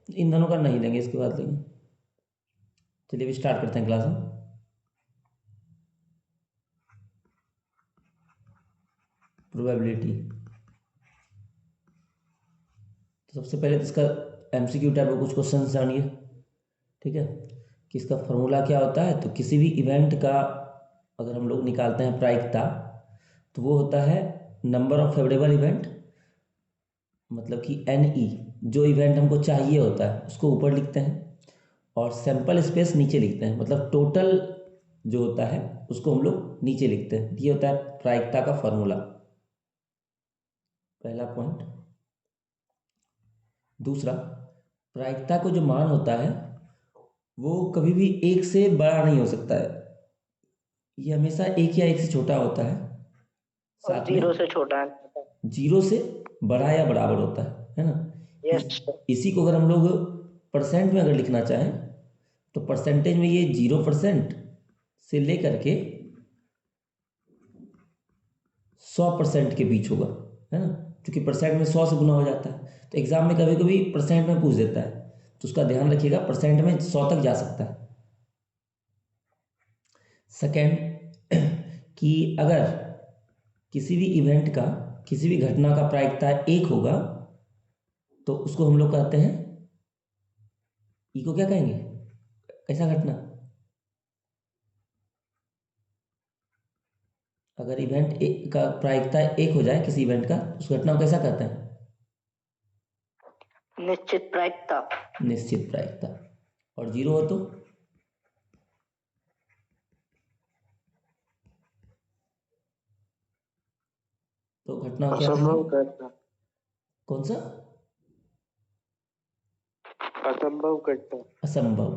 इन दोनों का नहीं लेंगे, इसके बाद लेंगे। चलिए अभी स्टार्ट करते हैं क्लास में। प्रोबेबिलिटी। तो सबसे पहले तो इसका एमसीक्यू टाइप का कुछ क्वेश्चन जानिए, ठीक है। कि इसका फॉर्मूला क्या होता है। तो किसी भी इवेंट का अगर हम लोग निकालते हैं प्रायिकता, तो वो होता है नंबर ऑफ फेवरेबल इवेंट, मतलब कि NE। जो इवेंट हमको चाहिए होता है उसको ऊपर लिखते हैं, और सैंपल स्पेस नीचे लिखते हैं, मतलब टोटल जो होता है उसको हम लोग नीचे लिखते हैं। ये होता है प्रायिकता का फॉर्मूला, पहला पॉइंट। दूसरा, प्रायिकता को जो मान होता है वो कभी भी एक से बड़ा नहीं हो सकता है, ये हमेशा एक या एक से छोटा होता है। और साथ में 0 से छोटा है। 0 से बड़ा या बराबर होता है ना। यस। इसी को अगर हम लोग परसेंट में अगर लिखना चाहें, तो परसेंटेज में ये 0% से लेकर के 100% के बीच होगा, है ना। क्योंकि परसेंट में 100 से गुना हो जाता है, तो एग्जाम में कभी कभी परसेंट में पूछ देता है, तो उसका ध्यान रखिएगा, परसेंट में 100 तक जा सकता है। सेकेंड, कि अगर किसी भी इवेंट का, किसी भी घटना का प्रायिकता 1 होगा, तो उसको हम लोग कहते हैं, ई को क्या कहेंगे, कैसा घटना। अगर इवेंट का प्रायिकता 1 हो जाए किसी इवेंट का, उस घटना को कैसा कहते हैं, निश्चित प्रायिकता। निश्चित प्रायिकता। और 0 हो तो घटना को क्या असंभव कहेंगे, घटना। कौन सा, असंभव घटना। असंभव,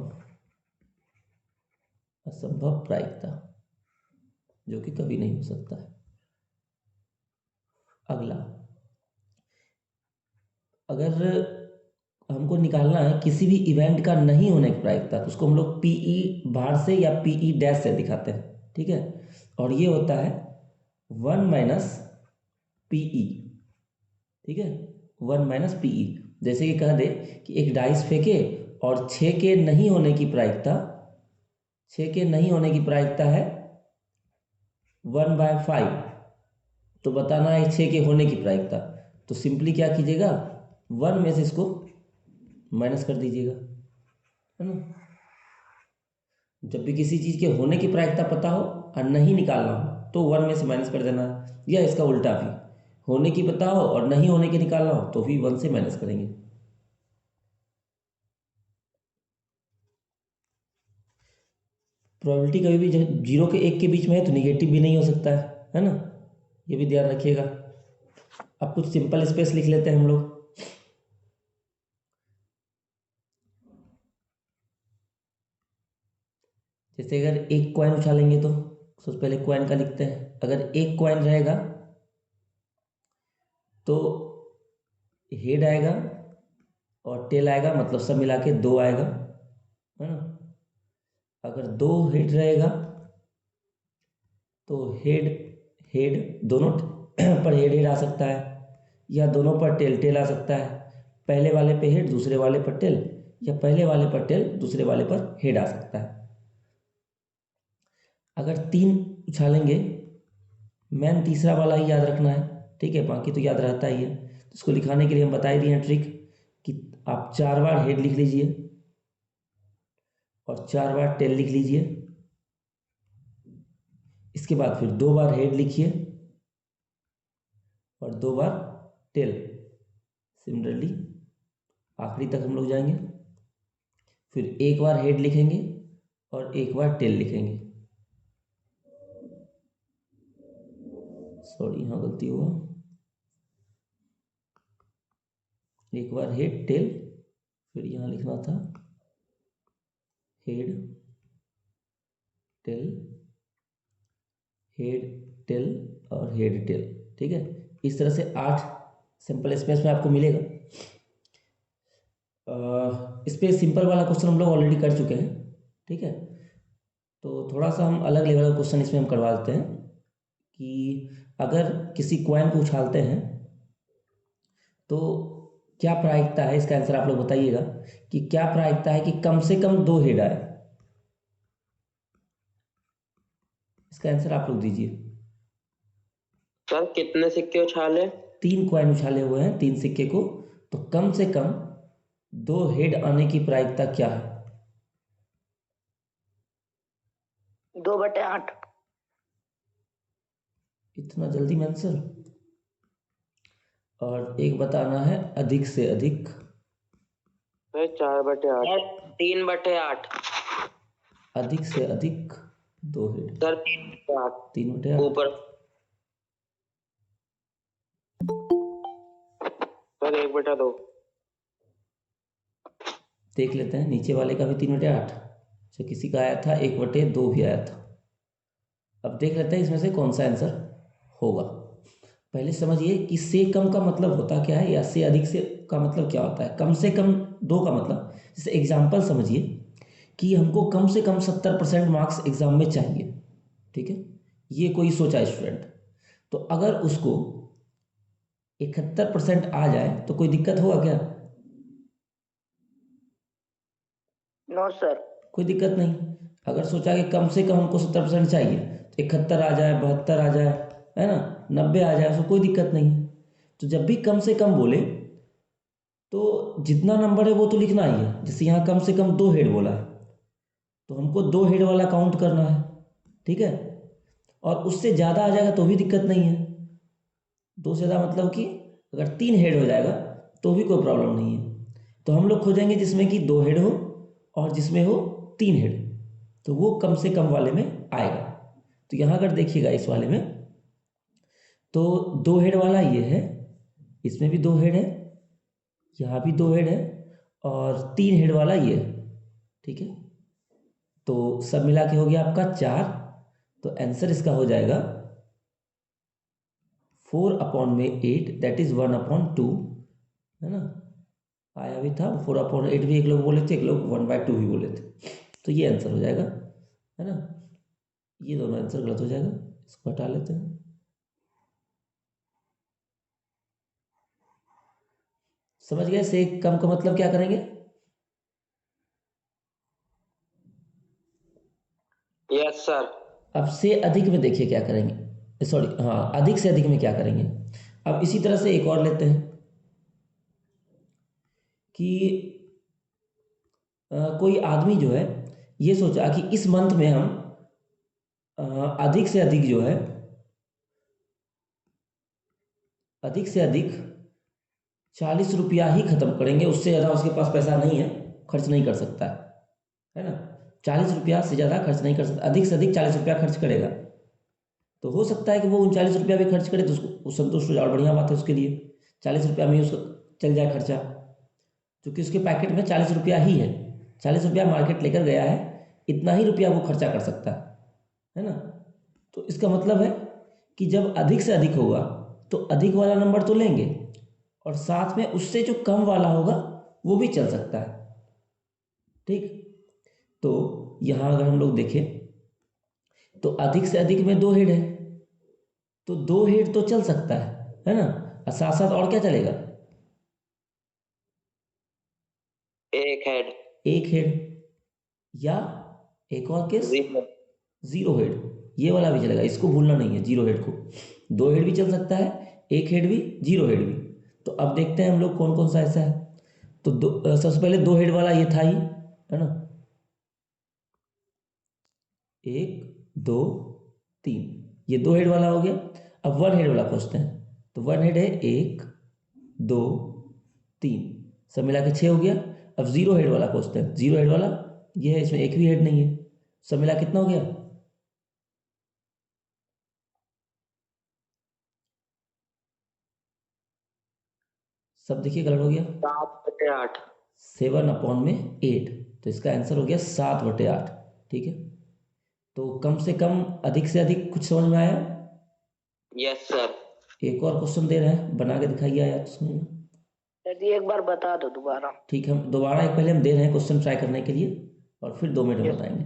असंभव प्रायिकता, जो कि कभी नहीं हो सकता है। अगला, अगर हमको निकालना है किसी भी इवेंट का नहीं होने की प्रायिकता, तो उसको हम लोग PE बार से या PE डैश से दिखाते हैं, ठीक है। और ये होता है 1 माइनस PE, ठीक है, 1 माइनस PE। जैसे कि कह दे कि एक डाइस फेंके और 6 के नहीं होने की प्रायिकता, 6 के नहीं होने की प्रायिकता है 1/5, तो बताना है 6 के होने की प्रायिकता। तो सिंपली क्या कीजिएगा, 1 में से इसको माइनस कर दीजिएगा, है ना। जब भी किसी चीज़ के होने की प्रायिकता पता हो और नहीं निकालना हो, तो 1 में से माइनस कर देना है। या इसका उल्टा भी, होने की पता हो और नहीं होने की निकालना हो, तो भी 1 से माइनस करेंगे। प्रोबेबिलिटी कभी भी 0 के 1 के बीच में है तो निगेटिव भी नहीं हो सकता है ना। ये भी ध्यान रखिएगा। अब कुछ सिंपल स्पेस लिख लेते हैं हम लोग। जैसे अगर एक कॉइन उछालेंगे, तो सबसे पहले कॉइन का लिखते हैं। अगर एक कॉइन रहेगा तो हेड आएगा और टेल आएगा, मतलब सब मिला के 2 आएगा, है ना। अगर 2 हेड रहेगा तो हेड हेड दोनों पर हेड हेड आ सकता है, या दोनों पर टेल टेल आ सकता है। पहले वाले पे हेड, दूसरे वाले पर टेल, या पहले वाले पर टेल, दूसरे वाले पर हेड आ सकता है। अगर 3 उछालेंगे, मैन तीसरा वाला ही याद रखना है, ठीक है, बाकी तो याद रहता ही है। तो इसको लिखाने के लिए हम बता ही दिए हैं ट्रिक, कि आप 4 बार हेड लिख लीजिए और 4 बार टेल लिख लीजिए। इसके बाद फिर 2 बार हेड लिखिए और 2 बार टेल। सिमिलरली आखिरी तक हम लोग जाएंगे, फिर 1 बार हेड लिखेंगे और 1 बार टेल लिखेंगे। सॉरी, यहाँ गलती हुआ, 1 बार हेड टेल, फिर यहाँ लिखना था हेड टेल, हेड टेल और हेड टेल, ठीक है। इस तरह से 8 सिंपल स्पेस में आपको मिलेगा। इस पे सिंपल वाला क्वेश्चन हम लोग ऑलरेडी कर चुके हैं, ठीक है। तो थोड़ा सा हम अलग लेवल का क्वेश्चन इसमें हम करवा देते हैं, कि अगर किसी कॉइन को उछालते हैं तो क्या प्रायिकता है, इसका आंसर आप लोग बताइएगा कि क्या प्रायिकता है कि कम से कम 2 हेड आए। इसका आंसर आप लोग दीजिए। सर कितने सिक्के उछाले? 3 कॉइन उछाले हुए हैं, 3 सिक्के को, तो कम से कम 2 हेड आने की प्रायिकता क्या है? 2/8। इतना जल्दी में आंसर? और एक बताना है अधिक से अधिक। 4/8। 3/8। अधिक से अधिक 2 हेड। सर 3/8। 3/8 ऊपर। सर 1/2। देख लेते हैं, नीचे वाले का भी 3/8, जो किसी का आया था 1/2 भी आया था। अब देख लेते हैं इसमें से कौन सा आंसर होगा। पहले समझिए कि से कम का मतलब होता क्या है, या से अधिक से का मतलब क्या होता है। कम से कम 2 का मतलब, जैसे एग्जाम्पल समझिए कि हमको कम से कम 70% मार्क्स एग्जाम में चाहिए, ठीक है। ये कोई सोचा स्टूडेंट, तो अगर उसको 71% आ जाए तो कोई दिक्कत होगा क्या? No sir. कोई दिक्कत नहीं। अगर सोचा कि कम से कम हमको 70% चाहिए, तो 71 आ जाए, 72 आ जाए, है ना, 90 आ जाए, उसको कोई दिक्कत नहीं है। तो जब भी कम से कम बोले तो जितना नंबर है वो तो लिखना ही है। जैसे यहाँ कम से कम 2 हेड बोला है, तो हमको 2 हेड वाला काउंट करना है, ठीक है। और उससे ज़्यादा आ जाएगा तो भी दिक्कत नहीं है। 2 से ज़्यादा मतलब कि अगर 3 हेड हो जाएगा तो भी कोई प्रॉब्लम नहीं है। तो हम लोग खोजेंगे जिसमें कि 2 हेड हो और जिसमें हो 3 हेड, तो वो कम से कम वाले में आएगा। तो यहाँ अगर देखिएगा इस वाले में, तो 2 हेड वाला ये है, इसमें भी 2 हेड है, यहाँ भी 2 हेड है, और 3 हेड वाला ये है, ठीक है। तो सब मिला के हो गया आपका 4। तो आंसर इसका हो जाएगा 4/8, दैट इज 1/2, है ना। आया भी था 4/8 भी, एक लोग बोले थे, एक लोग 1/2 भी बोले थे। तो ये आंसर हो जाएगा, है ना। ये दोनों आंसर गलत हो जाएगा, इसको हटा लेते हैं। समझ गए से कम का मतलब क्या करेंगे? Yes sir. अब से अधिक में देखिए क्या करेंगे, सॉरी हाँ, अधिक से अधिक में क्या करेंगे। अब इसी तरह से एक और लेते हैं कि कोई आदमी जो है ये सोचा कि इस मंथ में हम अधिक से अधिक जो है, अधिक से अधिक 40 रुपया ही खत्म करेंगे, उससे ज़्यादा उसके पास पैसा नहीं है, खर्च नहीं कर सकता है ना। 40 रुपया से ज़्यादा खर्च नहीं कर सकता, अधिक से अधिक 40 रुपया खर्च करेगा। तो हो सकता है कि वो 39 रुपया भी खर्च करे तो उसको संतुष्ट हो जाए, और बढ़िया बात है उसके लिए। 40 रुपया में ही उसका चल जाए खर्चा, क्योंकि उसके पैकेट में 40 रुपया ही है। 40 रुपया मार्केट लेकर गया है, इतना ही रुपया वो खर्चा कर सकता है ना। तो इसका मतलब है कि जब अधिक से अधिक होगा तो अधिक वाला नंबर तो लेंगे, और साथ में उससे जो कम वाला होगा वो भी चल सकता है, ठीक। तो यहाँ अगर हम लोग देखें तो अधिक से अधिक में 2 हेड है, तो 2 हेड तो चल सकता है ना। और साथ साथ और क्या चलेगा? एक हेड। एक हेड, या एक और केस जीरो। 0 हेड, ये वाला भी चलेगा, इसको भूलना नहीं है 0 हेड को। 2 हेड भी चल सकता है, 1 हेड भी, 0 हेड भी। तो अब देखते हैं हम लोग कौन कौन सा ऐसा है। तो सबसे पहले 2 हेड वाला ये था ही, है ना, 1 2 3, ये 2 हेड वाला हो गया। अब 1 हेड वाला पूछते हैं, तो 1 हेड है 1 2 3, सब मिला के 6 हो गया। अब 0 हेड वाला पूछते हैं, 0 हेड वाला ये है, इसमें एक भी हेड नहीं है, सब मिला कितना हो गया? सब देखिए गलत हो गया। 7/8। 7/8, तो इसका आंसर हो गया 7/8, ठीक है। तो कम से कम अधिक से अधिक कुछ समझ में आया? Yes sir. एक और क्वेश्चन दे रहे हैं, बना के दिखाइए आया तो समझ में। यदि एक बार बता दो दोबारा। ठीक है, हम दोबारा एक पहले हम दे रहे हैं क्वेश्चन ट्राई करने के लिए, और फिर 2 मिनट में यस। बताएंगे।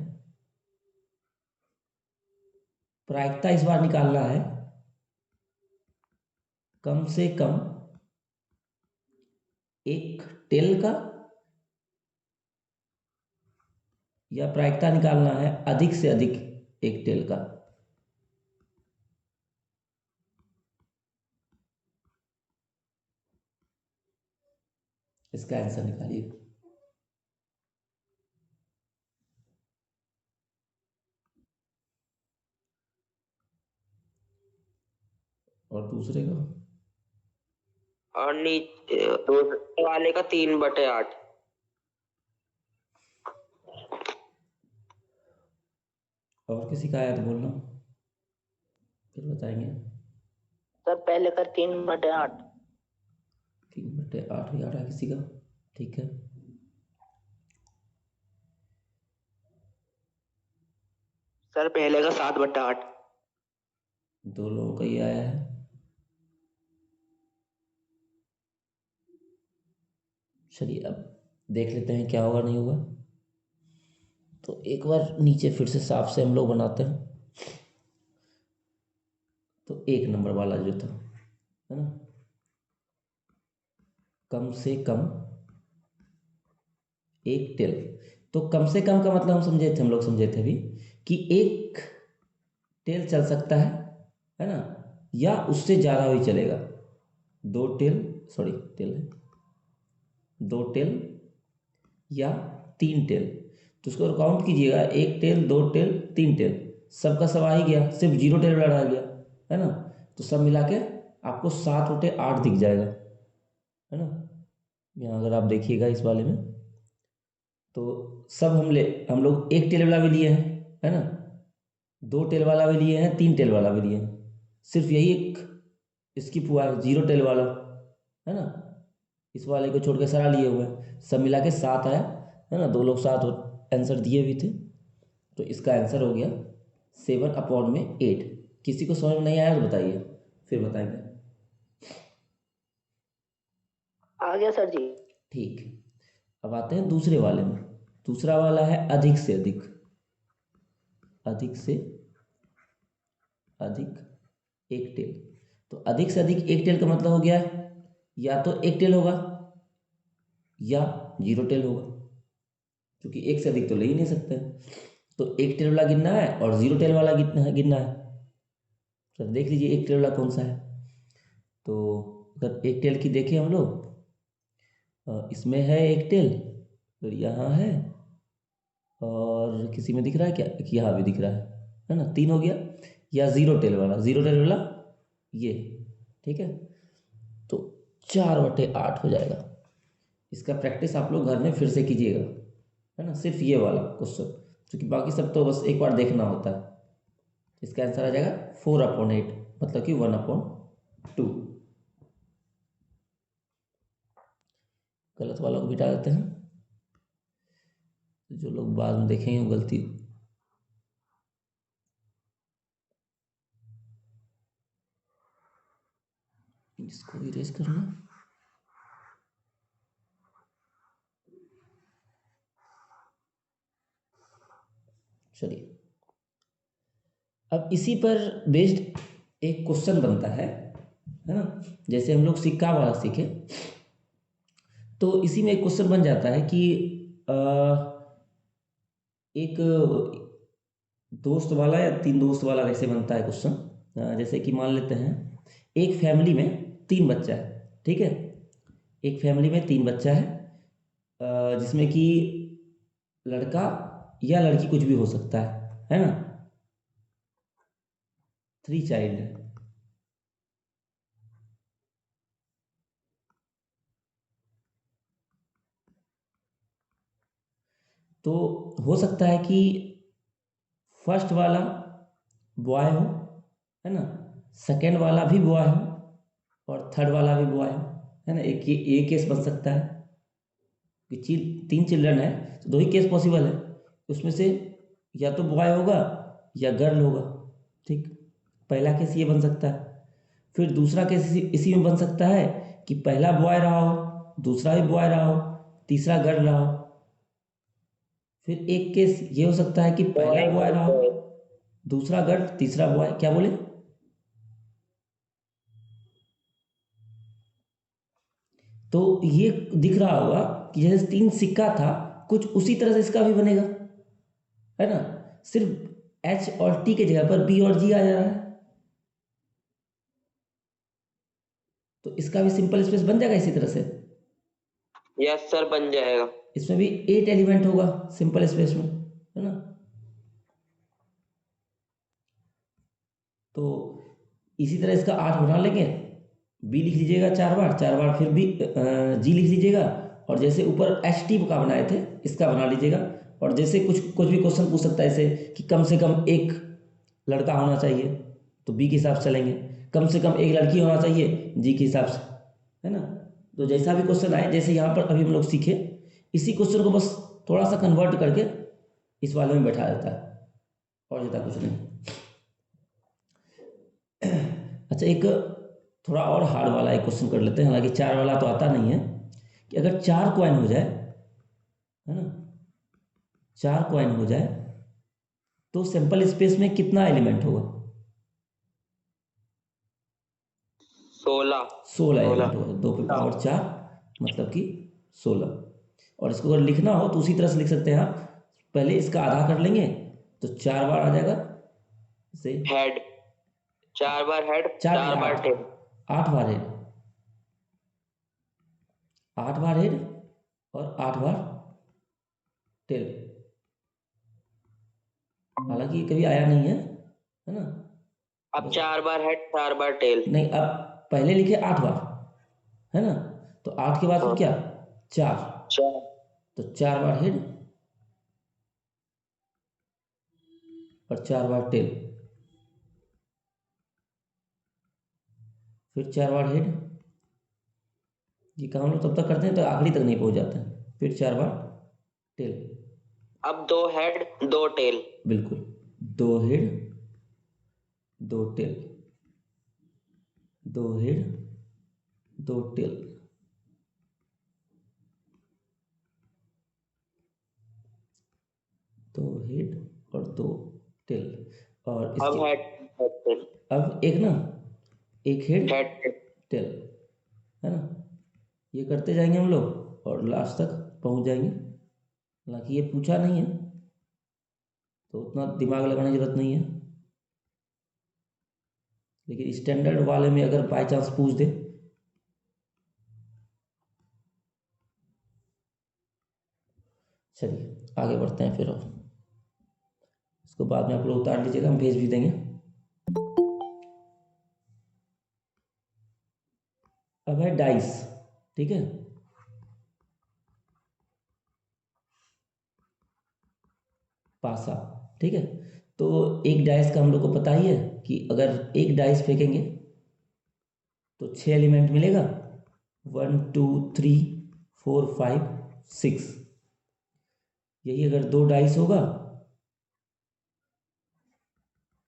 प्रायिकता इस बार निकालना है कम से कम एक टेल का, या प्रायिकता निकालना है अधिक से अधिक एक टेल का? इसका आंसर निकालिए। और दूसरे का? और नीचे दूसरे वाले का 3/8। और किसी का आया तो बोलना, फिर बताएंगे। सर पहले का 3/8। 3/8 याद है किसी का? ठीक है। सर पहले का 7/8। दो लोगों का ये आया है। चलिए अब देख लेते हैं क्या होगा नहीं होगा। तो एक बार नीचे फिर से साफ से हम लोग बनाते हैं। तो एक नंबर वाला जो था, है ना, कम से कम एक टेल। तो कम से कम का मतलब हम लोग समझे थे अभी कि एक टेल चल सकता है ना, या उससे ज़्यादा भी चलेगा। दो टेल, सॉरी टेल है, दो टेल या तीन टेल। तो उसको काउंट कीजिएगा, एक टेल, दो टेल, तीन टेल, सबका सब आ ही गया, सिर्फ जीरो टेल वाला रह गया, है ना। तो सब मिला के आपको 7/8 दिख जाएगा, है ना। यहाँ अगर आप देखिएगा इस वाले में, तो सब हम लोग एक टेल वाला भी लिए हैं, है ना, दो टेल वाला भी लिए हैं, तीन टेल वाला भी लिए हैं। सिर्फ यही एक स्किप हुआ है, जीरो टेल वाला, है ना। इस वाले को छोड़ के सारा लिए हुए हैं, सब मिला के 7 आया, है ना। दो लोग 7 आंसर दिए भी थे, तो इसका आंसर हो गया 7/8। किसी को समझ में नहीं आया तो बताइए, फिर बताएंगे। आ गया सर जी। ठीक, अब आते हैं दूसरे वाले में। दूसरा वाला है अधिक से अधिक। अधिक से अधिक एक टेल। तो अधिक से अधिक एक टेल का मतलब हो गया, या तो एक टेल होगा या जीरो टेल होगा, क्योंकि एक से अधिक तो ले ही नहीं सकते। तो एक टेल वाला गिनना है और जीरो टेल वाला गिनना है। तो देख लीजिए एक टेल वाला कौन सा है। तो अगर एक टेल की देखें हम लोग, इसमें है एक टेल, फिर यहाँ है, और किसी में दिख रहा है क्या कि यहाँ भी दिख रहा है ना, तीन हो गया। या जीरो टेल वाला, जीरो टेल वाला ये, ठीक है। तो 4/8 हो जाएगा। इसका प्रैक्टिस आप लोग घर में फिर से कीजिएगा, है ना, सिर्फ ये वाला क्वेश्चन, क्योंकि बाकी सब तो बस एक बार देखना होता है। इसका आंसर आ जाएगा 4/8, मतलब कि 1/2। गलत वाला को मिटा देते हैं, जो लोग बाद में देखेंगे वो गलती। इसको इरेज करना। चलिए, अब इसी पर बेस्ड एक क्वेश्चन बनता है ना। जैसे हम लोग सिक्का वाला सीखे, तो इसी में एक क्वेश्चन बन जाता है कि अ, एक दोस्त वाला या तीन दोस्त वाला कैसे बनता है क्वेश्चन। जैसे कि मान लेते हैं एक फैमिली में तीन बच्चा है, ठीक है। एक फैमिली में तीन बच्चा है, जिसमें कि लड़का या लड़की कुछ भी हो सकता है ना। 3 चाइल्ड है। तो हो सकता है कि फर्स्ट वाला बॉय हो, है ना, सेकंड वाला भी बॉय हो, और थर्ड वाला भी बॉय हो, है ना। एक ये केस बन सकता है कि तीन चिल्ड्रन है, तो दो ही केस पॉसिबल है। उसमें से या तो बॉय होगा या गर्ल होगा, ठीक। पहला केस ये बन सकता है। फिर दूसरा केस इसी में बन सकता है कि पहला बॉय रहा हो, दूसरा भी बॉय रहा हो, तीसरा गर्ल रहा हो। फिर एक केस ये हो सकता है कि पहला बॉय रहा हो, दूसरा गर्ल, तीसरा बॉय। क्या बोले? तो तो ये दिख रहा होगा कि जैसे 3 सिक्का था, कुछ उसी तरह से इसका भी बनेगा, है ना। सिर्फ एच और टी के जगह पर बी और जी आ जा रहा है, तो इसका भी सिंपल स्पेस बन जाएगा इसी तरह से। यस सर, बन जाएगा। इसमें भी 8 एलिमेंट होगा सिंपल स्पेस में, है ना। तो इसी तरह इसका 8 बना लेंगे, बी लिख लीजिएगा 4 बार, 4 बार फिर भी जी लिख लीजिएगा, और जैसे ऊपर एच टी का बनाए थे इसका बना लीजिएगा। और जैसे कुछ कुछ भी क्वेश्चन पूछ सकता है ऐसे कि कम से कम एक लड़का होना चाहिए, तो बी के हिसाब से चलेंगे। कम से कम एक लड़की होना चाहिए, जी के हिसाब से, है ना। तो जैसा भी क्वेश्चन आए, जैसे यहाँ पर अभी हम लोग सीखे, इसी क्वेश्चन को बस थोड़ा सा कन्वर्ट करके इस वाले में बैठा देता है, और ज़्यादा कुछ नहीं। अच्छा, एक थोड़ा और हार्ड वाला एक क्वेश्चन कर लेते हैं, हालांकि 4 वाला तो आता नहीं है, कि अगर 4 कॉइन हो जाए, है ना, 4 कॉइन हो जाए तो सिंपल स्पेस में कितना एलिमेंट होगा? 16 एलिमेंट होगा। 2 पे पावर 4 मतलब कि 16। और इसको अगर लिखना हो तो उसी तरह से लिख सकते हैं आप, पहले इसका आधा कर लेंगे तो 4 बार आ जाएगा, से हेड 4 बार हेड, 4 बार टेल। 8 बार हेड, 8 बार हेड और 8 बार टेल। हालांकि ये कभी आया नहीं है ना। अब 4 बार हेड 4 बार टेल। नहीं, अब पहले लिखे 8 बार, है ना, तो 8 के बाद फिर क्या, 4, तो 4 बार हेड और 4 बार टेल, फिर 4 बार हेड। ये काम हम लोग तब तक करते हैं तो आखिरी तक नहीं पहुंच जाते हैं, फिर 4 बार टेल। अब 2 हेड 2 टेल। बिल्कुल, 2 head 2 tail, 2 head 2 tail, 2 head और 2 टेल। और अब इसके हेड अब एक ना, एक हेड हेड टेल, है ना। ये करते जाएंगे हम लोग और लास्ट तक पहुंच जाएंगे। हालांकि ये पूछा नहीं है तो उतना दिमाग लगाने की जरूरत नहीं है, लेकिन स्टैंडर्ड वाले में अगर बाई चांस पूछ दे, चलिए आगे बढ़ते हैं फिर। और इसको बाद में आप लोग उतार लीजिएगा, हम भेज भी देंगे। अब है डाइस, ठीक है। पासा, ठीक है। तो एक डाइस का हम लोग को पता ही है कि अगर एक डाइस फेंकेंगे तो 6 एलिमेंट मिलेगा, 1 2 3 4 5 6। यही अगर 2 डाइस होगा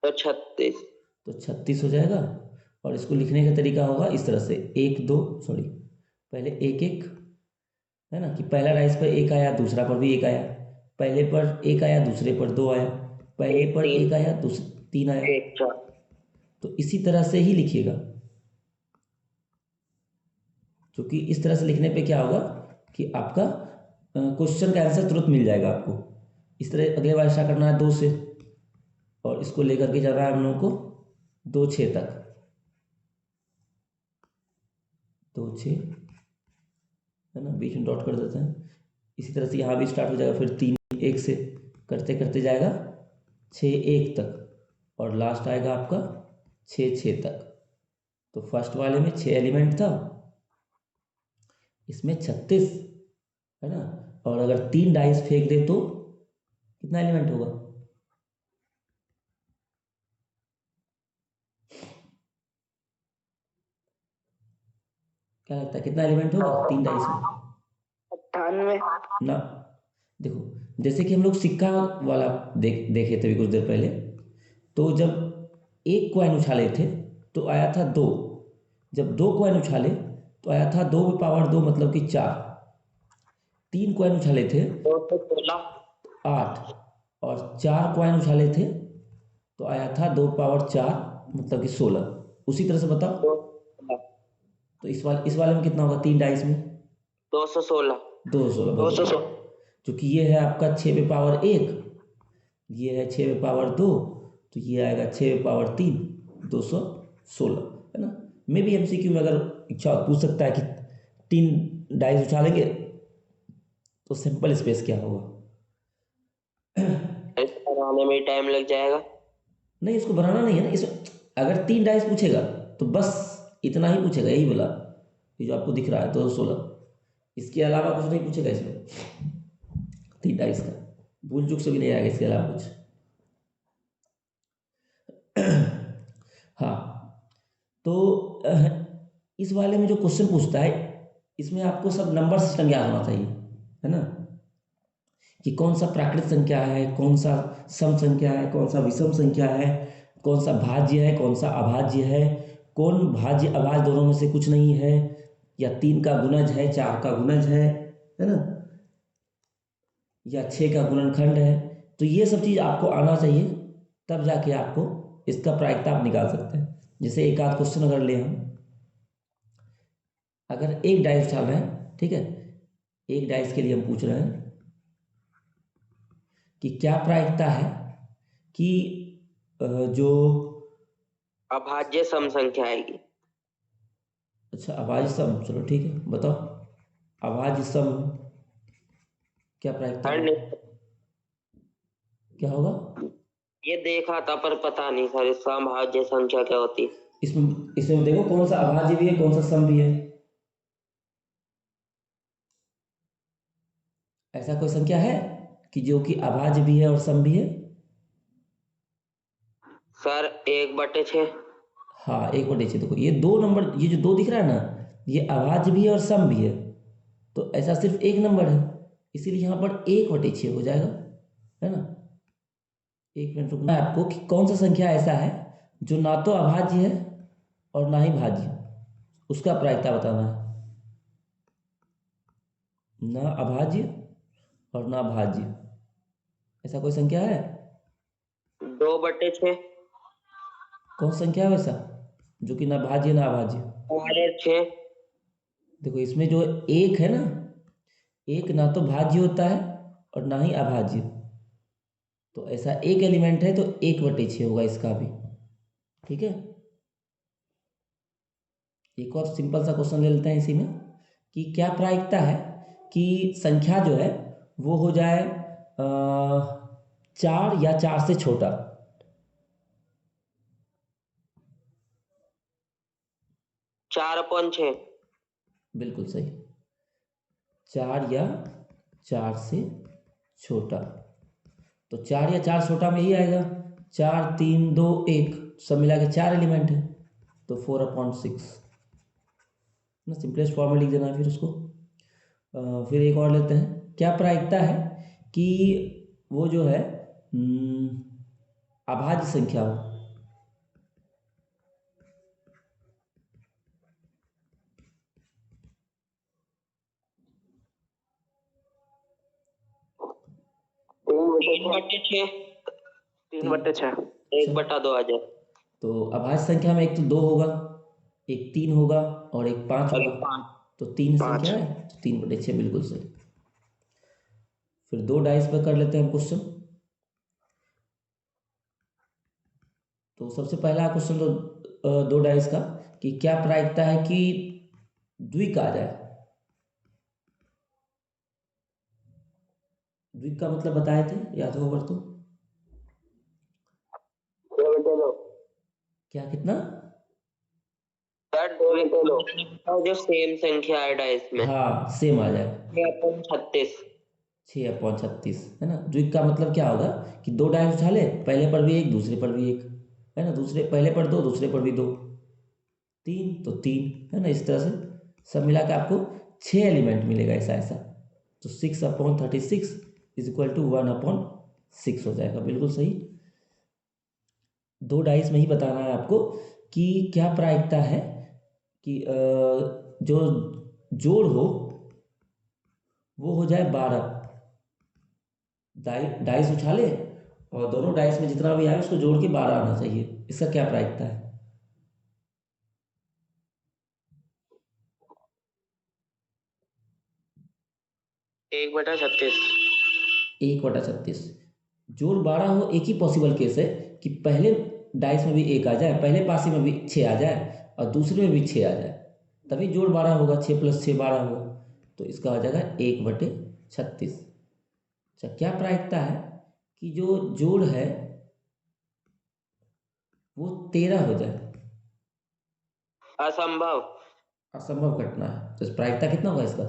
तो 36। तो 36 हो जाएगा। और इसको लिखने का तरीका होगा इस तरह से, एक दो, सॉरी, पहले एक एक, है ना, कि पहला डाइस पर एक आया, दूसरा पर भी एक आया, पहले पर एक आया, दूसरे पर 2 आया, पहले पर एक आया, दूसरे 3 आया। तो इसी तरह से ही लिखिएगा, क्योंकि इस तरह से लिखने पे क्या होगा कि आपका क्वेश्चन का आंसर तुरंत मिल जाएगा आपको। इस तरह अगले बार स्टार्ट करना है 2 से, और इसको लेकर के जा रहा है हम लोगों को 2 6 तक, 2 6, है ना, बीच में डॉट कर देते हैं। इसी तरह से यहाँ भी स्टार्ट हो जाएगा, फिर 3 1 से करते करते जाएगा 6 1 तक, और लास्ट आएगा आपका 6 6 तक। तो फर्स्ट वाले में 6 एलिमेंट था, इसमें 36, है ना। और अगर 3 डाइस फेंक दे तो कितना एलिमेंट होगा? क्या लगता है कितना एलिमेंट होगा 3 डाइस में? 98। ना, देखो, जैसे कि हम लोग सिक्का वाला देखे थे अभी कुछ देर पहले, तो जब एक कॉइन उछाले थे तो आया था 2, जब 2 कॉइन उछाले तो आया था 2 की पावर 2 मतलब कि 4, 3 कॉइन उछाले थे 8, और 4 कॉइन उछाले थे तो आया था 2 पावर 4 मतलब कि 16। उसी तरह से बताओ, तो इस वाले में कितना होगा 3 डाइस में? 216। 216 बहुत बढ़िया। क्योंकि ये है आपका 6 पे पावर 1, ये है 6 पे पावर 2, तो ये आएगा 6 पे पावर 3, 216, है ना। मे भी एमसीक्यू में अगर इच्छा हो पूछ सकता है कि 3 डाइस उछालेंगे तो सिंपल स्पेस क्या होगा। इसको बनाने में टाइम लग जाएगा। नहीं, इसको बनाना नहीं है ना, इसमें अगर 3 डाइस पूछेगा तो बस इतना ही पूछेगा, यही बोला, ये जो आपको दिख रहा है 216, इसके अलावा कुछ नहीं पूछेगा इसमें, 3 डाइस का भूल चूक से भी नहीं आएगा इसके अलावा कुछ। हाँ, तो इस वाले में जो क्वेश्चन पूछता है इसमें आपको सब नंबर सिस्टम याद होना चाहिए, है ना, कि कौन सा प्राकृत संख्या है, कौन सा सम संख्या है, कौन सा विषम संख्या है, कौन सा भाज्य है, कौन सा अभाज्य है, कौन भाज्य अभाज्य दोनों में से कुछ नहीं है, या 3 का गुणज है, 4 का गुणज है ना, या 6 का गुणनखंड है। तो ये सब चीज़ आपको आना चाहिए, तब जाके आपको इसका प्रायिकता आप निकाल सकते हैं। जैसे एक आध क्वेश्चन अगर ले हम, अगर एक डाइस उछाल रहे हैं, ठीक है, एक डाइस के लिए हम पूछ रहे हैं कि क्या प्रायिकता है कि जो अभाज्य सम संख्या आएगी। अच्छा अभाज्य सम, चलो ठीक है, बताओ अभाज्य सम क्या प्रायिकता सर है, क्या होगा। ये देखा था पर पता नहीं सर इसका अभाज्य संख्या क्या होती है। इसमें इसमें देखो कौन सा अभाज्य भी है, कौन सा सम भी है। ऐसा कोई संख्या है कि जो कि अभाज्य भी है और सम भी है। सर 1/6। हाँ 1/6, देखो ये 2 नंबर, ये जो 2 दिख रहा है ना, ये अभाज्य भी है और सम भी है, तो ऐसा सिर्फ एक नंबर है, इसीलिए यहाँ पर 1/6 हो जाएगा, है ना। एक मिनट रुकना है आपको कि कौन सा संख्या ऐसा है जो ना तो अभाज्य है और ना ही भाज्य, उसका प्रायिकता बताना है। ना अभाज्य और ना भाज्य, ऐसा कोई संख्या है। 2/6। कौन सा संख्या है वैसा जो कि ना भाज्य ना अभाज्य। 6। देखो इसमें जो एक है ना, एक ना तो भाज्य होता है और ना ही अभाज्य, तो ऐसा एक एलिमेंट है तो 1/6 होगा इसका भी, ठीक है। एक और सिंपल सा क्वेश्चन ले लेते हैं इसी में, कि क्या प्रायिकता है कि संख्या जो है वो हो जाए 4 या 4 से छोटा। 4/6। बिल्कुल सही, 4 या 4 से छोटा, तो 4 या 4 छोटा में ही आएगा, 4 3 2 1 सब मिला के 4 एलिमेंट है, तो 4/6 ना, सिंपलेस्ट फॉर्म में लिख देना है फिर उसको। फिर एक और लेते हैं, क्या प्रायिकता है कि वो जो है अभाज्य संख्या हो। तीन बट्टे छः। 3/6। 1/2 आ जाए। तो अभाज्य संख्या में एक तो 2 होगा, एक 3 होगा और एक 5 और होगा, 5। तो 3 5। संख्या है, तो 3/6 बिल्कुल सही। फिर 2 डाइस पर कर लेते हैं क्वेश्चन। तो सबसे पहला क्वेश्चन तो 2 डाइस का, कि क्या प्रायिकता है कि द्विक आ जाए। द्विक का मतलब बताए थे, याद हो अगर तो। क्या कितना। सर जो सेम संख्या है डाइस में। हाँ सेम आ जाए, 6/36। 6/36, है ना। द्विक का मतलब क्या होगा कि 2 डाइस उछाले, पहले पर भी एक, दूसरे पर भी एक, है ना, दूसरे पहले पर 2, दूसरे पर भी 2, 3 तो 3, है ना। इस तरह से सब मिला के आपको 6 एलिमेंट मिलेगा ऐसा ऐसा, तो 6/36 इज इक्वल टू 1/6 हो जाएगा, बिल्कुल सही। 2 डाइस में ही बताना है आपको कि क्या प्रायिकता है कि जो जोड़ हो वो हो जाए 12। डाइस उछाले और दोनों डाइस में जितना भी आए उसको जोड़ के 12 आना चाहिए, इसका क्या प्रायिकता है। 1/36। 1/36। जोड़ 12 हो, एक ही पॉसिबल केस है कि पहले डाइस में भी 1 आ जाए, पहले पासी में भी 6 आ जाए और दूसरे में भी 6 आ जाए, तभी जोड़ 12 होगा। 6 + 6 12 होगा, तो इसका हो जाएगा 1/36। अच्छा, क्या प्रायिकता है कि जो जोड़ है वो 13 हो जाए? असंभव। असंभव घटना है। तो इस प्रायिकता कितना होगा इसका?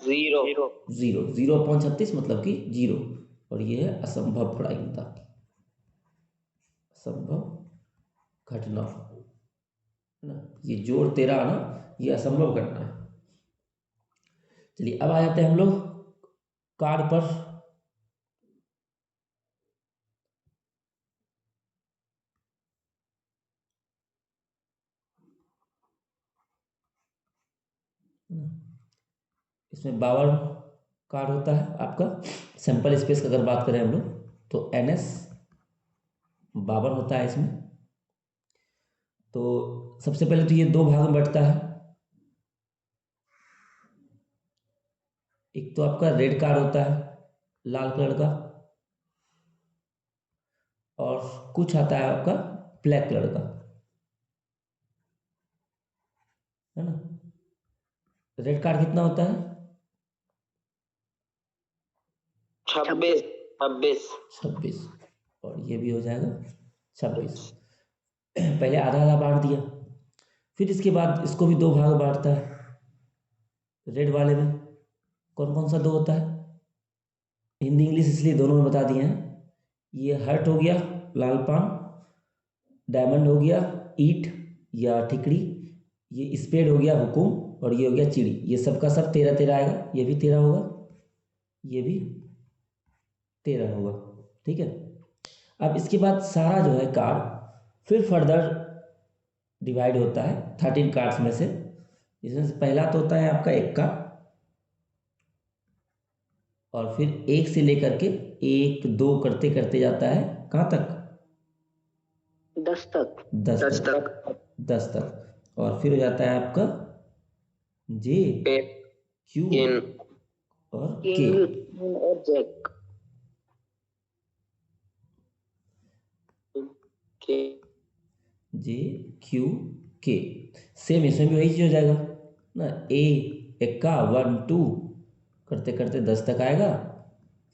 0। 0। 0/36 मतलब कि 0। और ये है असंभव प्रायिकता, असंभव घटना है ना। ये जोड़ 13 आना ये असंभव घटना है। चलिए अब आ जाते हैं हम लोग कार्ड पर। इसमें 52 कार्ड होता है आपका। सैंपल स्पेस का अगर बात करें हम लोग तो NS 52 होता है इसमें। तो सबसे पहले तो ये 2 भाग में बंटता है। एक तो आपका रेड कार्ड होता है लाल कलर का, और कुछ आता है आपका ब्लैक कलर का, है ना। रेड कार्ड कितना होता है? 26। 26। और ये भी हो जाएगा 26। पहले आधा आधा बांट दिया, फिर इसके बाद इसको भी 2 भाग बांटता है। रेड वाले में कौन कौन सा 2 होता है? हिंदी इंग्लिश इसलिए दोनों में बता दिए हैं। ये हर्ट हो गया लाल पान, डायमंड हो गया ईट या ठिकड़ी, ये स्पेड हो गया हुकुम, और ये हो गया चिड़ी। ये सबका सब 13 13 आएगा। ये भी 13 होगा, ये भी 13 होगा, ठीक है। अब इसके बाद सारा जो है कार्ड फिर फर्दर डिवाइड होता है 13 कार्ड्स में से। इसमें से पहला तो होता है आपका 1 का, और फिर 1 से लेकर के 1 2 करते करते जाता है कहाँ तक? 10 तक। 10 तक। 10 तक। और फिर हो जाता है आपका जे क्यू और के। किंग और जैक। जे क्यू के। सेम इसमें भी वही चीज हो जाएगा ना। ए एक्का 1 2 करते करते 10 तक आएगा,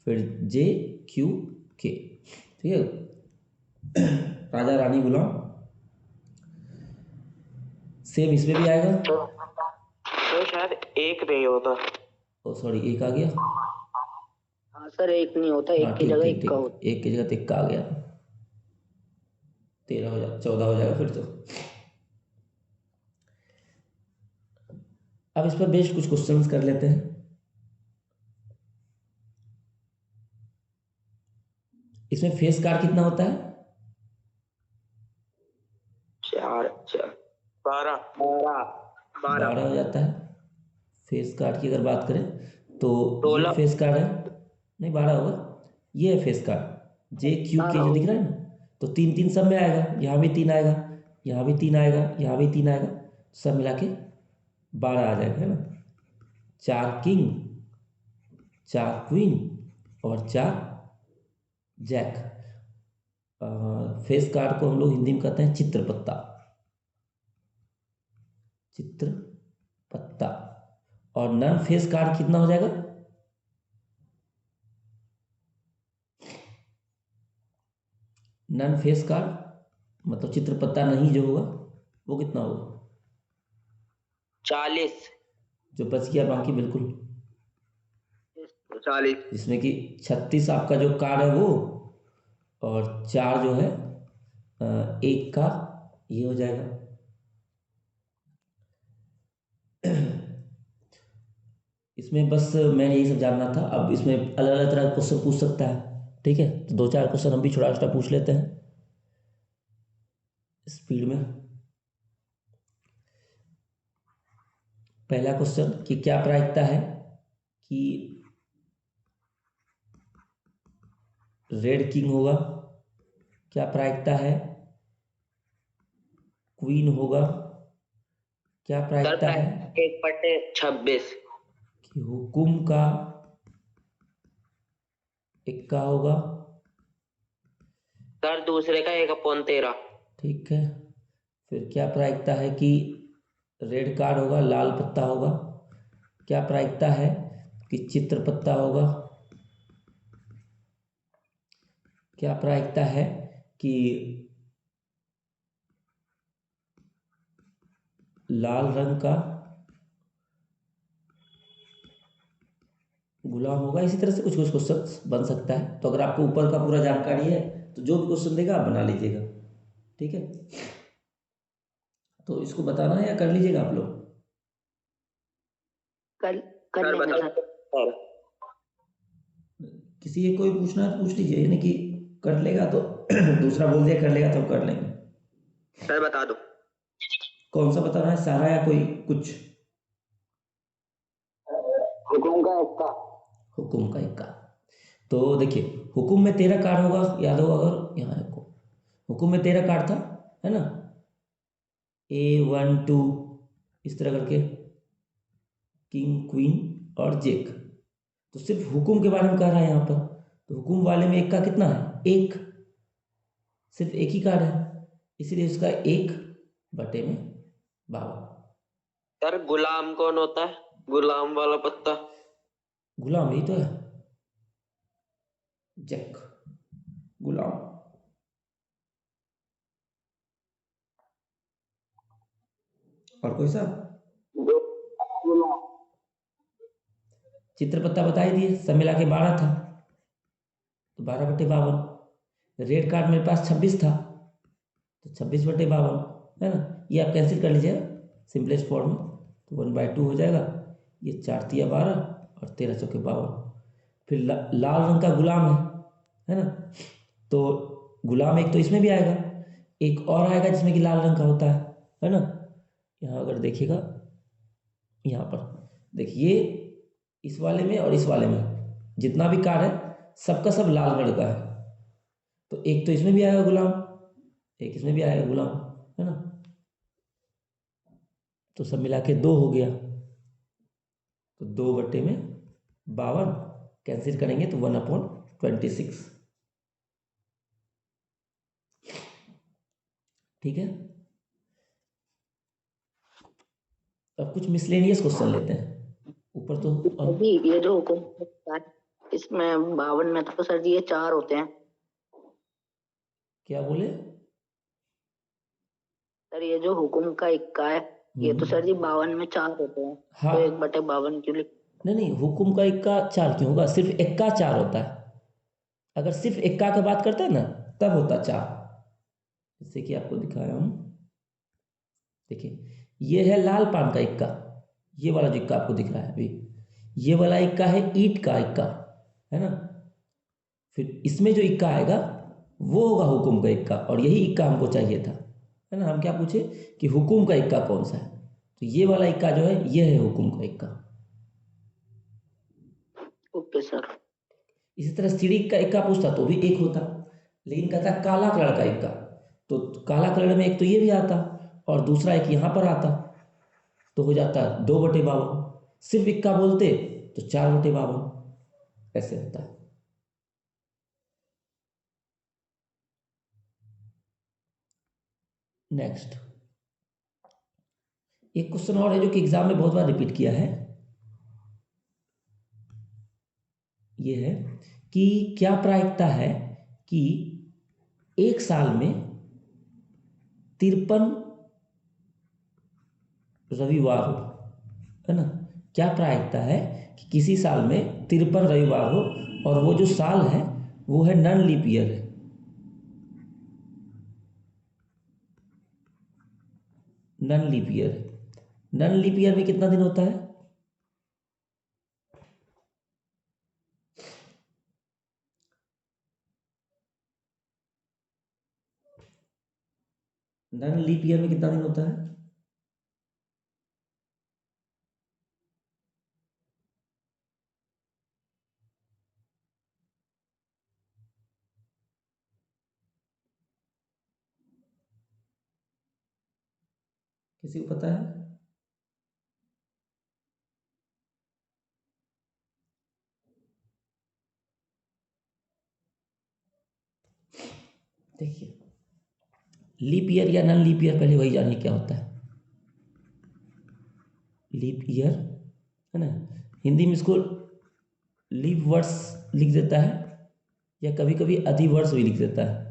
फिर जे क्यू के, ठीक है। राजा रानी गुलाम सेम इसमें भी आएगा। तो शायद 1 नहीं होता। ओ सॉरी, 1 आ गया। हाँ सर, 1 नहीं होता, हाँ 1 की ठीक जगह ठीक 1 का ठीक, होता। 1 की जगह 1 का आ गया। 13 हो जाएगा, 14 हो जाएगा फिर तो। अब इस पर बेस्ड कुछ क्वेश्चंस कर लेते हैं। इसमें फेस कार्ड कितना होता है? 4 4 12 12 हो जाता है। फेस कार्ड की अगर बात करें तो ये 16। फेस कार्ड है, नहीं 12 होगा। ये है फेस कार्ड जे क्यू के जो दिख रहा है ना, तो 3 3 सब में आएगा। यहाँ भी 3 आएगा, यहाँ भी 3 आएगा, यहाँ भी 3 आएगा, सब मिला के 12 आ जाएगा, है ना। 4 किंग, 4 क्वीन और 4 जैक। फेस कार्ड को हम लोग हिंदी में कहते हैं चित्रपत्ता। चित्रपत्ता। और नन फेस कार्ड कितना हो जाएगा? नन फेस कार्ड मतलब चित्रपत्ता नहीं जो होगा वो कितना होगा? 40। जो बच गया बाकी बिल्कुल, 40। जिसमें कि 36 आपका जो कार्ड है वो, और 4 जो है 1 का ये हो जाएगा। इसमें बस मैंने यही सब जानना था। अब इसमें अलग अलग तरह का क्वेश्चन पूछ सकता है, ठीक है। तो 2 4 क्वेश्चन हम भी छोटा छोटा पूछ लेते हैं स्पीड में। पहला क्वेश्चन कि क्या प्रायिकता है कि रेड किंग होगा? क्या प्रायिकता है क्वीन होगा? क्या प्रायिकता है 1/26। कि हुकुम का इक्का होगा। सर दूसरे का 1/13। ठीक है, फिर क्या प्रायिकता है कि रेड कार्ड होगा, लाल पत्ता होगा। क्या प्रायिकता है कि चित्र पत्ता होगा। क्या प्रायिकता है कि लाल रंग का गुलाम होगा। इसी तरह से कुछ कुछ क्वेश्चन बन सकता है। तो अगर आपको ऊपर का पूरा जानकारी है तो जो भी क्वेश्चन देगा आप बना लीजिएगा। ठीक है, तो इसको बताना है या कर लीजिएगा आप लोग। कर कर सर लेंगे बता सर। सर। किसी एक कोई पूछना है तो पूछ लीजिए, यानी कि कर लेगा तो दूसरा बोल दिया कर लेगा तो कर लेंगे। सर बता दो। कौन सा बताना है, सारा या कोई कुछ। हुकुम का इक्का। हुकुम का इक्का। तो देखिए, हुकुम में 13 कार्ड होगा, याद होगा अगर यहाँ देखो, हुकुम में 13 कार्ड था, है ना। A1 2 इस तरह करके, किंग क्वीन और जेक। तो सिर्फ हुकुम के बारे में कह रहा है यहाँ पर। तो हुकुम वाले में एक का कितना है, एक, सिर्फ एक ही कार्ड है, इसीलिए उसका 1/52। सर गुलाम कौन होता है? गुलाम वाला पत्ता। गुलाम यही तो है, जैक, गुलाम। और कोई सा दो गुलाम। चित्र पत्ता बता ही दिए, सब मिला के 12 था, तो 12/52। रेड कार्ड मेरे पास 26 था, तो 26/52, है ना। ये आप कैंसिल कर लीजिएगा सिंपलेस्ट फॉर्म में, तो 1/2 हो जाएगा। ये 4×3 = 12 और 13×4 = 52। फिर लाल रंग का गुलाम है ना। तो गुलाम एक तो इसमें भी आएगा, एक और आएगा जिसमें कि लाल रंग का होता है ना। यहाँ अगर देखिएगा, यहाँ पर देखिए, इस वाले में और इस वाले में जितना भी कार्ड है सबका सब लाल रंग का है। तो एक तो इसमें भी आएगा गुलाम, एक इसमें भी आएगा गुलाम, है ना। तो सब मिला के 2 हो गया, तो 2/52 कैंसिल करेंगे तो 1/26। ठीक है, अब कुछ मिसलेनियस क्वेश्चन लेते हैं ऊपर तो। अब अभी ये जो हुकुम का है, इसमें 52 में तो सर जी ये 4 होते हैं। क्या बोले। सर ये जो हुकुम का इक्का है, ये तो सर जी 52 में 4 होते हैं, हाँ, तो 1/52 क्यों लिख। नहीं नहीं, हुकुम का इक्का 4 क्यों होगा, सिर्फ इक्का 4 होता है। अगर सिर्फ इक्का की बात करते हैं ना तब होता 4। जैसे कि आपको दिखाया हूँ, देखिए ये है लाल पान का इक्का, ये वाला जो इक्का आपको दिख रहा है अभी, ये वाला इक्का है ईंट का इक्का, है ना। फिर इसमें जो इक्का आएगा वो होगा हुकुम का इक्का, और यही इक्का हमको चाहिए था, है ना। हम क्या पूछे कि हुकुम का इक्का कौन सा है, तो ये वाला इक्का जो है ये है हुकुम का इक्का। Okay sir. इसी तरह सीढ़ी का इक्का पूछता तो भी एक होता, लेकिन कहता काला कलर का इक्का, तो काला कलर में एक तो ये भी आता और दूसरा एक यहाँ पर आता, तो हो जाता 2/52। सिर्फ इक्का बोलते तो 4/52 ऐसे होता है। नेक्स्ट एक क्वेश्चन और है जो कि एग्जाम में बहुत बार रिपीट किया है। ये है कि क्या प्रायिकता है कि एक साल में 53 रविवार हो, है ना। क्या प्रायिकता है कि किसी साल में 53 रविवार हो और वो जो साल है वो है नन लीप ईयर है। नन लीप ईयर है। नन लीप ईयर में कितना दिन होता है। नन लीप ईयर में कितना दिन होता है। किसी को पता है। देखिए, लीप ईयर या नॉन लीप ईयर, पहले वही जानिए क्या होता है। लीप ईयर है ना, हिंदी में इसको लीप वर्ष लिख देता है, या कभी कभी अधिवर्ष भी लिख देता है,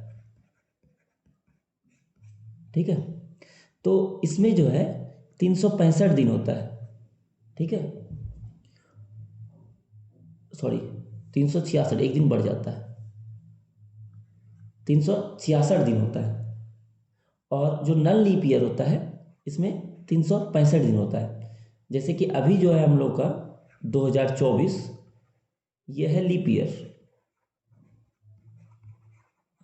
ठीक है। तो इसमें जो है 365 दिन होता है, ठीक है, सॉरी 366, एक दिन बढ़ जाता है, 366 दिन होता है। और जो नॉन लीप ईयर होता है इसमें 365 दिन होता है। जैसे कि अभी जो है हम लोग का 2024, ये है लीप ईयर,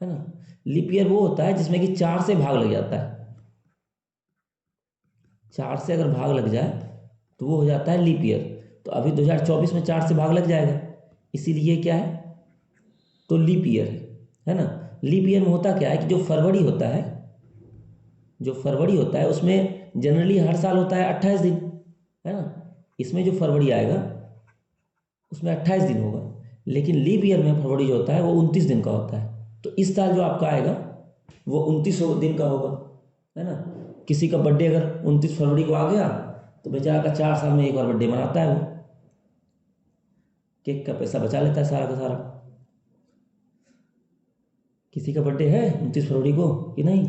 है ना। लीप ईयर वो होता है जिसमें कि 4 से भाग लग जाता है, 4 से अगर भाग लग जाए तो वो हो जाता है लीप ईयर। तो अभी 2024 में 4 से भाग लग जाएगा, इसीलिए क्या है, तो लीप ईयर है ना। लीप ईयर में होता क्या है कि जो फरवरी होता है, जो फरवरी होता है उसमें जनरली हर साल होता है 28 दिन, है ना। इसमें जो फरवरी आएगा उसमें 28 दिन होगा, लेकिन लीप ईयर में फरवरी जो होता है वो 29 दिन का होता है। तो इस साल जो आपका आएगा वो 29 दिन का होगा, है ना। किसी का बर्थडे अगर 29 फरवरी को आ गया तो बेचारा का 4 साल में एक बार बर्थडे मनाता है, वो केक का पैसा बचा लेता है सारा का सारा। किसी का बर्थडे है 29 फरवरी को कि नहीं?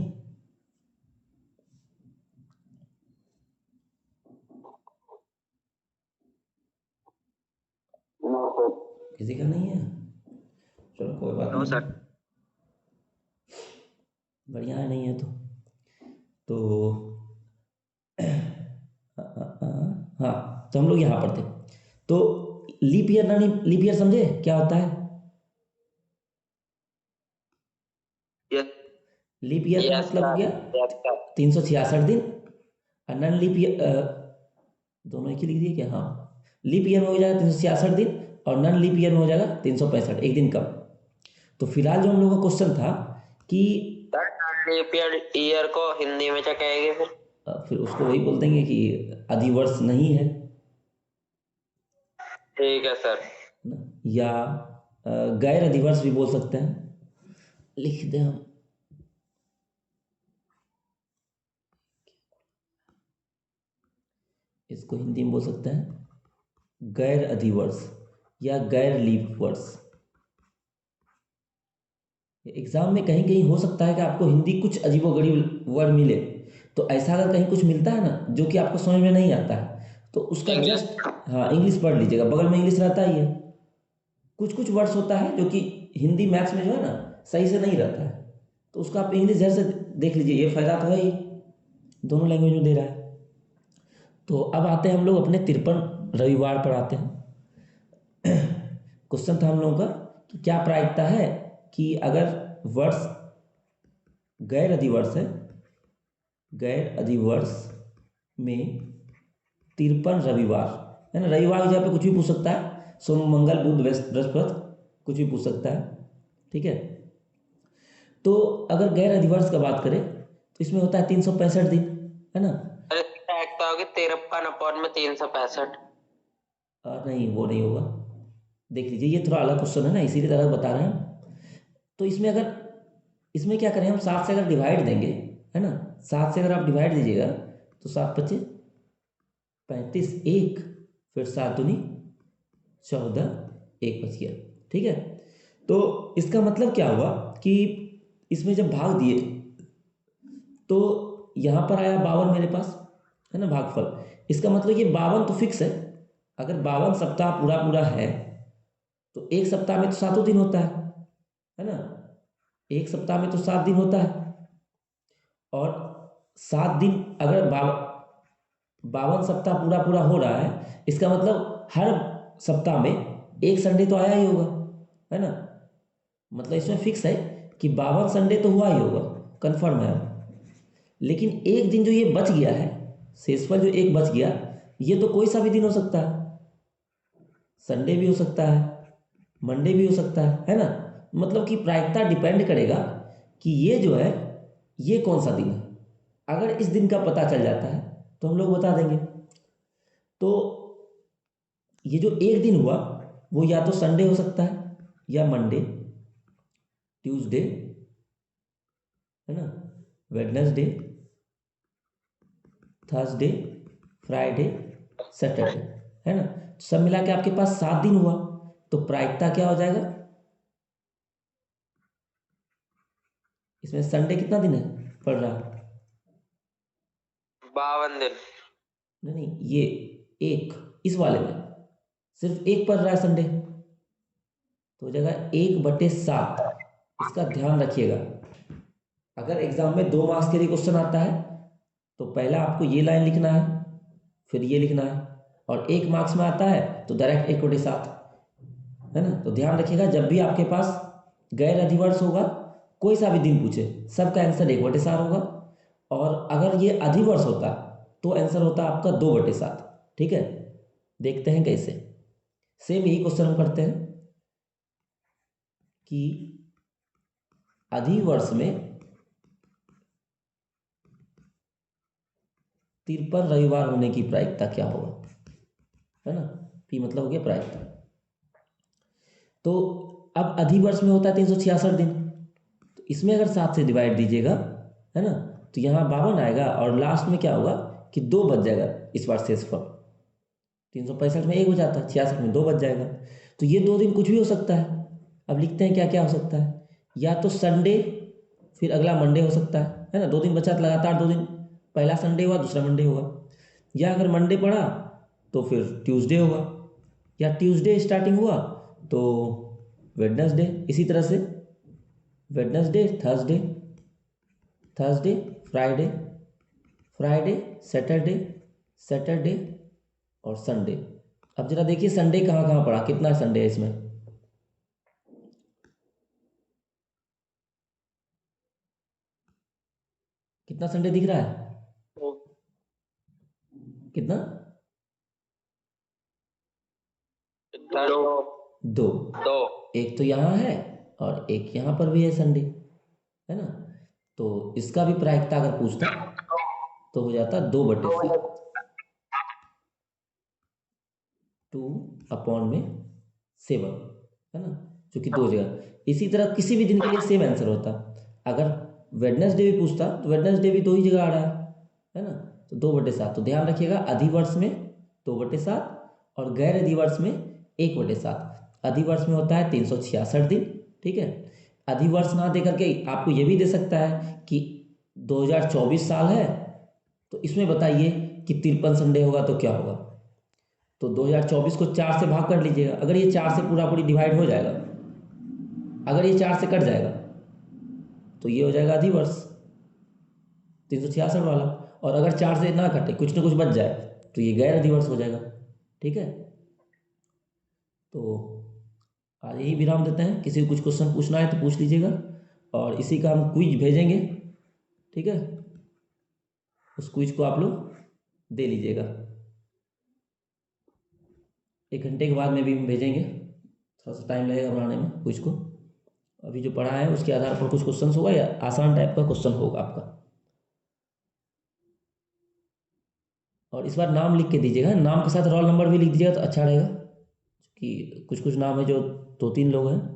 किसी का नहीं है, चलो कोई बात नो नहीं, सर। बढ़िया है, नहीं है तो हाँ, तो हम लोग यहाँ पर थे। तो लीप ईयर ना, लीप ईयर समझे क्या होता है? यस लीप ईयर का यस मतलब हो सर, गया यस सर। 366 दिन, और नॉन लीप ईयर दोनों एक ही लिख दिए क्या? हाँ, लीप ईयर में हो जाएगा 366 दिन, और नॉन लीप ईयर में हो जाएगा 365, एक दिन कम। तो फिलहाल जो हम लोगों का क्वेश्चन था कि सर लीप ईयर को हिंदी में क्या कहेंगे फिर? फिर उसको वही बोल देंगे कि अधिवर्ष नहीं है ठीक है सर। ना, या गैर अधिवर्ष भी बोल सकते हैं, लिख दें हम। इसको हिंदी में बोल सकते हैं गैर अधिवर्ष या गैर लीप वर्ष। एग्जाम में कहीं कहीं हो सकता है कि आपको हिंदी कुछ अजीबोगरीब वर्ड मिले, तो ऐसा अगर कहीं कुछ मिलता है ना जो कि आपको समझ में नहीं आता है, तो उसका इंग्लिश। जस्ट, हाँ, इंग्लिश पढ़ लीजिएगा, बगल में इंग्लिश रहता ही है। कुछ कुछ वर्ड्स होता है जो कि हिंदी मैथ्स में जो है ना सही से नहीं रहता है, तो उसका आप इंग्लिश जैसे देख लीजिए, ये फायदा तो है ही, दोनों लैंग्वेज में दे रहा है। तो अब आते हैं हम लोग अपने 53 रविवार पर आते हैं। क्वेश्चन था हम लोगों का कि क्या प्रायिकता है कि अगर वर्ष गैर अधिवर्ष है, गैर अधिवर्ष में 53 रविवार, है ना, रविवार की जगह पे कुछ भी पूछ सकता है, सोम मंगल बुध बृहस्पति कुछ भी पूछ सकता है, ठीक है। तो अगर गैर अधिवर्ष का बात करें तो इसमें होता है 365 दिन, है ना। अरे एकता होगी 53/365। नहीं, वो नहीं होगा, देख लीजिए ये थोड़ा अलग क्वेश्चन है ना, इसीलिए तरह बता रहे हैं। तो इसमें अगर, इसमें क्या करें हम, 7 से अगर डिवाइड देंगे, है ना, 7 से अगर आप डिवाइड दीजिएगा तो 7 बचे 35, एक, फिर 7 दूनी 14, एक बच गया, ठीक है। तो इसका मतलब क्या हुआ कि इसमें जब भाग दिए तो यहाँ पर आया 52 मेरे पास, है ना, भागफल। इसका मतलब ये 52 तो फिक्स है, अगर 52 सप्ताह पूरा पूरा है तो एक सप्ताह में तो 7 दिन होता है ना, एक सप्ताह में तो 7 दिन होता है, और 7 दिन अगर 52 सप्ताह पूरा पूरा हो रहा है, इसका मतलब हर सप्ताह में एक संडे तो आया ही होगा, है ना। मतलब इसमें फिक्स है कि 52 संडे तो हुआ ही होगा, कंफर्म है। लेकिन एक दिन जो ये बच गया है, शेषफल जो एक बच गया, ये तो कोई सा भी दिन हो सकता है, संडे भी हो सकता है, मंडे भी हो सकता है ना। मतलब कि प्रायिकता डिपेंड करेगा कि ये जो है ये कौन सा दिन है। अगर इस दिन का पता चल जाता है तो हम लोग बता देंगे। तो ये जो एक दिन हुआ वो या तो संडे हो सकता है, या मंडे, ट्यूसडे, है ना, वेडनेसडे, थर्सडे, फ्राइडे, सैटरडे, है ना। सब मिला के आपके पास 7 दिन हुआ, तो प्रायिकता क्या हो जाएगा, इसमें संडे कितना दिन है पड़ रहा, 52 दिन। नहीं ये एक, इस वाले में सिर्फ एक पड़ रहा है संडे, तो हो जाएगा 1/7। इसका ध्यान रखिएगा, अगर एग्जाम में 2 मार्क्स के लिए क्वेश्चन आता है तो पहला आपको ये लाइन लिखना है, फिर ये लिखना है, और 1 मार्क्स में आता है तो डायरेक्ट 1/7, है ना। तो ध्यान रखिएगा, जब भी आपके पास गैर अधिवर्ष होगा, कोई सा भी दिन पूछे, सबका आंसर 1/7 होगा, और अगर ये अधिवर्ष होता तो आंसर होता आपका 2/7। ठीक है, देखते हैं कैसे। सेम यही क्वेश्चन हम करते हैं कि अधिवर्ष में 53 रविवार होने की प्रायिकता क्या होगा, है ना। पी मतलब हो गया प्रायिकता। तो अब अधिवर्ष में होता है 366 दिन, तो इसमें अगर 7 से डिवाइड दीजिएगा, है ना, तो यहाँ 52 आएगा, और लास्ट में क्या होगा कि 2 बच जाएगा इस बार शेषफल। 365 में 1 हो जाता है, 66 में 2 बच जाएगा। तो ये 2 दिन कुछ भी हो सकता है। अब लिखते हैं क्या क्या हो सकता है, या तो संडे फिर अगला मंडे हो सकता है ना, 2 दिन बचा तो लगातार 2 दिन, पहला संडे हुआ दूसरा मंडे होगा, या अगर मंडे पड़ा तो फिर ट्यूसडे होगा, या ट्यूसडे स्टार्टिंग हुआ तो वेडनेसडे, इसी तरह से Wednesday, Thursday, Thursday, Friday, Friday, Saturday, Saturday और संडे। अब जरा देखिए संडे कहाँ कहाँ पड़ा, कितना संडे है इसमें, कितना संडे दिख रहा है, कितना, 2। एक तो यहाँ है और एक यहाँ पर भी है संडे, है ना। तो इसका भी प्रायिकता अगर पूछता तो हो जाता 2/7, 2/7, है ना, जो कि 2 जगह। इसी तरह किसी भी दिन के लिए सेम आंसर होता, अगर वेडनेसडे भी पूछता तो वेडनेसडे भी 2 ही जगह आ रहा है ना, तो 2/7। तो ध्यान रखिएगा, अधिवर्ष में 2/7 और गैर अधिवर्ष में 1/7। अधिवर्ष में होता है 366 दिन, ठीक है। अधिवर्ष ना दे करके आपको ये भी दे सकता है कि 2024 साल है तो इसमें बताइए कि 53 संडे होगा तो क्या होगा, तो 2024 को 4 से भाग कर लीजिएगा, अगर ये 4 से पूरा पूरी डिवाइड हो जाएगा, अगर ये 4 से कट जाएगा तो ये हो जाएगा अधिवर्ष 366 वाला, और अगर 4 से ना कटे, कुछ ना कुछ बच जाए, तो ये गैर अधिवर्ष हो जाएगा। ठीक है, तो आज यही विराम देते हैं। किसी को कुछ क्वेश्चन पूछना है तो पूछ लीजिएगा, और इसी का हम क्विज भेजेंगे, ठीक है। उस क्विज को आप लोग दे लीजिएगा, 1 घंटे के बाद में भी हम भेजेंगे, थोड़ा सा टाइम लगेगा बनाने में क्विज को। अभी जो पढ़ा है उसके आधार पर कुछ क्वेश्चन होगा, या आसान टाइप का क्वेश्चन होगा आपका। और इस बार नाम लिख के दीजिएगा, नाम के साथ रोल नंबर भी लिख दीजिएगा तो अच्छा रहेगा, कि कुछ कुछ नाम है जो 2-3 लोग हैं।